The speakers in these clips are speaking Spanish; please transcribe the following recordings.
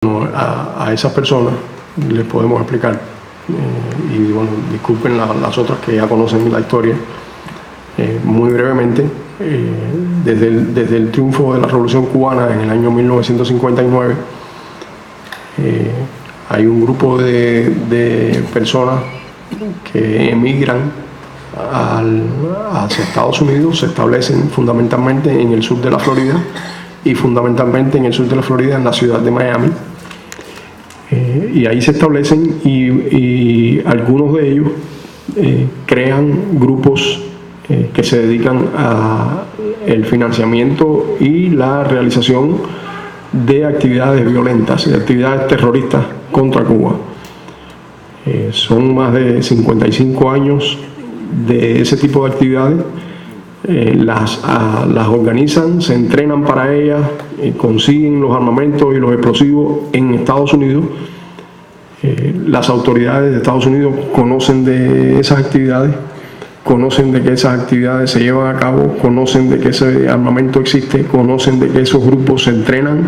A esas personas les podemos explicar, y bueno, disculpen las otras que ya conocen la historia, muy brevemente. Desde el triunfo de la Revolución Cubana en el año 1959, hay un grupo de personas que emigran hacia Estados Unidos, se establecen fundamentalmente en el sur de la Florida, y fundamentalmente en el sur de la Florida, en la ciudad de Miami. Y ahí se establecen y algunos de ellos crean grupos que se dedican al financiamiento y la realización de actividades violentas, de actividades terroristas contra Cuba. Son más de 55 años de ese tipo de actividades. Las organizan, se entrenan para ellas, consiguen los armamentos y los explosivos en Estados Unidos. Las autoridades de Estados Unidos conocen de esas actividades, conocen de que esas actividades se llevan a cabo, conocen de que ese armamento existe, conocen de que esos grupos se entrenan,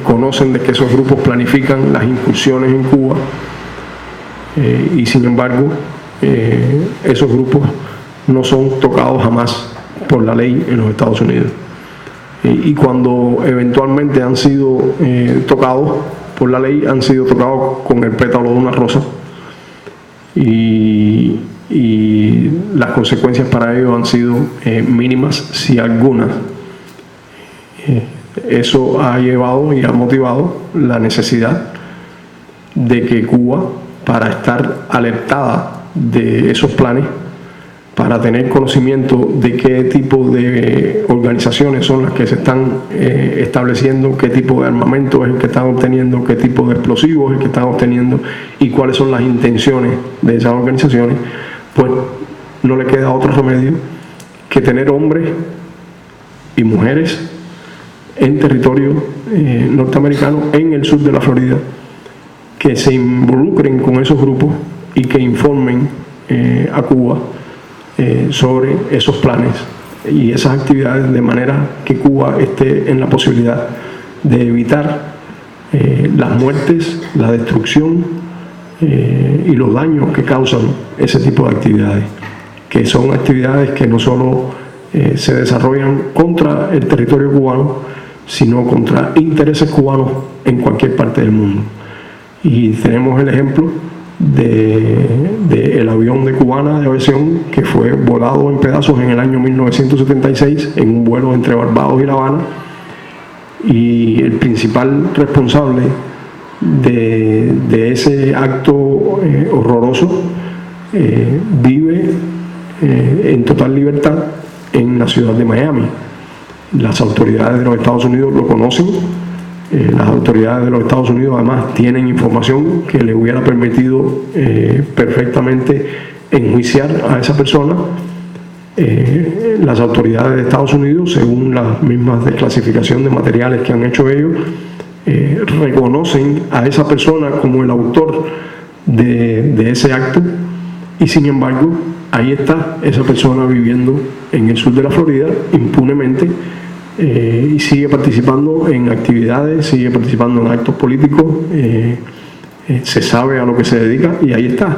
conocen de que esos grupos planifican las incursiones en Cuba, y sin embargo esos grupos no son tocados jamás por la ley en los Estados Unidos. Y cuando eventualmente han sido tocados por la ley, han sido tocados con el pétalo de una rosa, y las consecuencias para ellos han sido mínimas, si algunas. Eso ha llevado y ha motivado la necesidad de que Cuba, para estar alertada de esos planes, para tener conocimiento de qué tipo de organizaciones son las que se están estableciendo, qué tipo de armamento es el que están obteniendo, qué tipo de explosivos es el que están obteniendo y cuáles son las intenciones de esas organizaciones, pues no le queda otro remedio que tener hombres y mujeres en territorio norteamericano, en el sur de la Florida, que se involucren con esos grupos y que informen a Cuba sobre esos planes y esas actividades, de manera que Cuba esté en la posibilidad de evitar las muertes, la destrucción y los daños que causan ese tipo de actividades, que son actividades que no solo se desarrollan contra el territorio cubano, sino contra intereses cubanos en cualquier parte del mundo. Y tenemos el ejemplo del avión de Cubana de aviación, que fue volado en pedazos en el año 1976 en un vuelo entre Barbados y La Habana, y el principal responsable de ese acto horroroso vive en total libertad en la ciudad de Miami. Las autoridades de los Estados Unidos lo conocen. Las autoridades de los Estados Unidos además tienen información que le hubiera permitido perfectamente enjuiciar a esa persona. Las autoridades de Estados Unidos, según las mismas desclasificación de materiales que han hecho ellos, reconocen a esa persona como el autor de ese acto, y sin embargo ahí está esa persona viviendo en el sur de la Florida impunemente, y sigue participando en actividades, sigue participando en actos políticos, se sabe a lo que se dedica, y ahí está.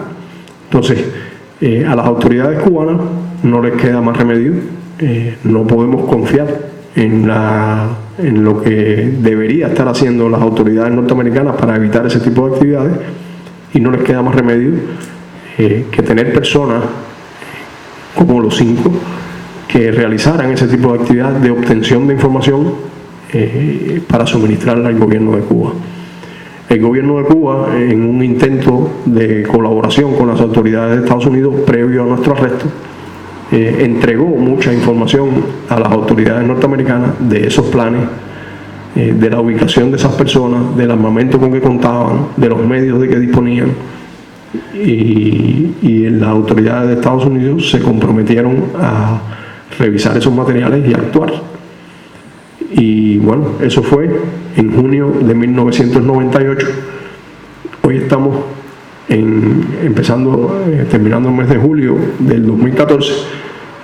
Entonces, a las autoridades cubanas no les queda más remedio, no podemos confiar en lo que debería estar haciendo las autoridades norteamericanas para evitar ese tipo de actividades, y no les queda más remedio que tener personas como los 5 que realizaran ese tipo de actividad de obtención de información para suministrarla al gobierno de Cuba. El gobierno de Cuba, en un intento de colaboración con las autoridades de Estados Unidos previo a nuestro arresto, entregó mucha información a las autoridades norteamericanas de esos planes, de la ubicación de esas personas, del armamento con que contaban, de los medios de que disponían, y las autoridades de Estados Unidos se comprometieron a revisar esos materiales y actuar. Y bueno, eso fue en junio de 1998. Hoy estamos terminando el mes de julio del 2014,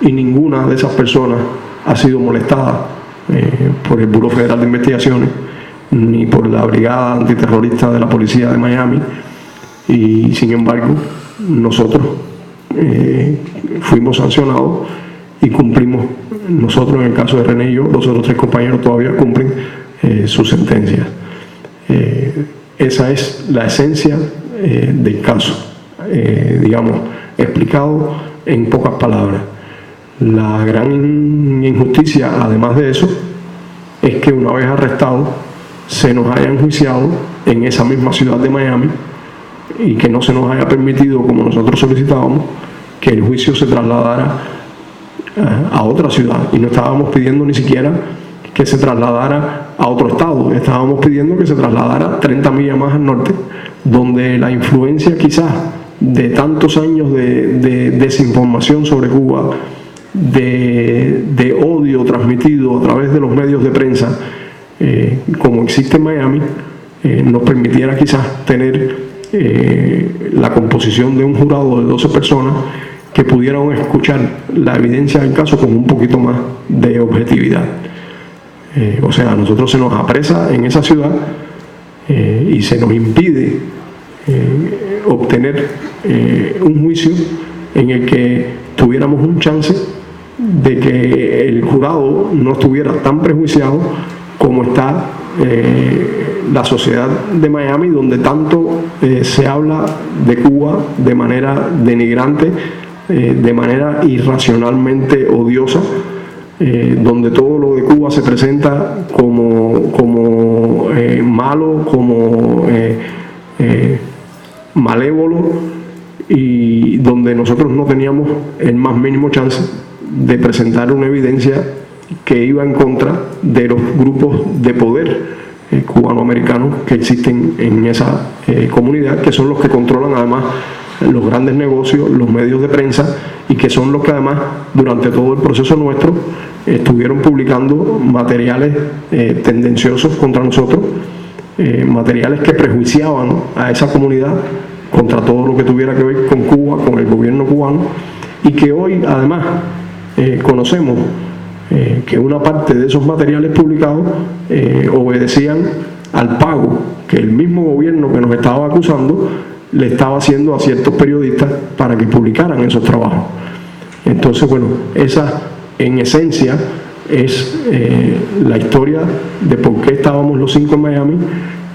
y ninguna de esas personas ha sido molestada por el Buró Federal de Investigaciones, ni por la brigada antiterrorista de la policía de Miami, y sin embargo nosotros fuimos sancionados y cumplimos. Nosotros, en el caso de René y yo, los otros 3 compañeros todavía cumplen sus sentencias. Esa es la esencia del caso, digamos, explicado en pocas palabras. La gran injusticia, además de eso, es que una vez arrestados se nos haya enjuiciado en esa misma ciudad de Miami y que no se nos haya permitido, como nosotros solicitábamos, que el juicio se trasladara a otra ciudad. Y no estábamos pidiendo ni siquiera que se trasladara a otro estado, estábamos pidiendo que se trasladara 30 millas más al norte, donde la influencia quizás de tantos años de desinformación sobre Cuba, de odio transmitido a través de los medios de prensa, como existe en Miami, nos permitiera quizás tener la composición de un jurado de 12 personas que pudieran escuchar la evidencia del caso con un poquito más de objetividad. O sea, a nosotros se nos apresa en esa ciudad y se nos impide obtener un juicio en el que tuviéramos un chance de que el jurado no estuviera tan prejuiciado como está la sociedad de Miami, donde tanto se habla de Cuba de manera denigrante, de manera irracionalmente odiosa, donde todo lo de Cuba se presenta como malo, como malévolo, y donde nosotros no teníamos el más mínimo chance de presentar una evidencia que iba en contra de los grupos de poder cubanoamericanos que existen en esa comunidad, que son los que controlan además los grandes negocios, los medios de prensa, y que son los que además durante todo el proceso nuestro estuvieron publicando materiales tendenciosos contra nosotros, materiales que prejuiciaban a esa comunidad contra todo lo que tuviera que ver con Cuba, con el gobierno cubano, y que hoy además conocemos que una parte de esos materiales publicados obedecían al pago que el mismo gobierno que nos estaba acusando le estaba haciendo a ciertos periodistas para que publicaran esos trabajos. Entonces, bueno, esa en esencia es la historia de por qué estábamos los 5 en Miami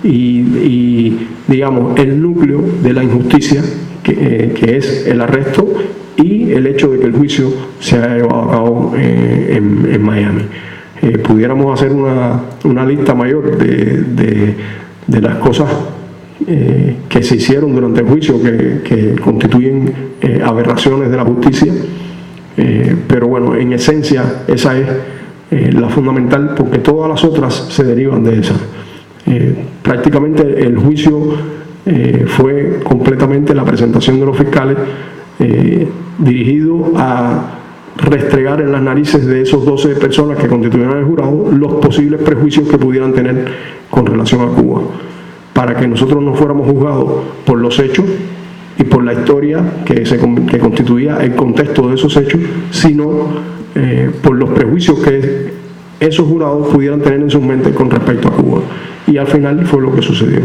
y digamos, el núcleo de la injusticia que es el arresto y el hecho de que el juicio se haya llevado a cabo en Miami. Pudiéramos hacer una lista mayor de las cosas que se hicieron durante el juicio que constituyen aberraciones de la justicia, pero bueno, en esencia esa es la fundamental, porque todas las otras se derivan de esa. Prácticamente el juicio fue completamente la presentación de los fiscales dirigido a restregar en las narices de esos 12 personas que constituyeron el jurado los posibles prejuicios que pudieran tener con relación a Cuba, para que nosotros no fuéramos juzgados por los hechos y por la historia que constituía el contexto de esos hechos, sino por los prejuicios que esos jurados pudieran tener en sus mentes con respecto a Cuba. Y al final fue lo que sucedió.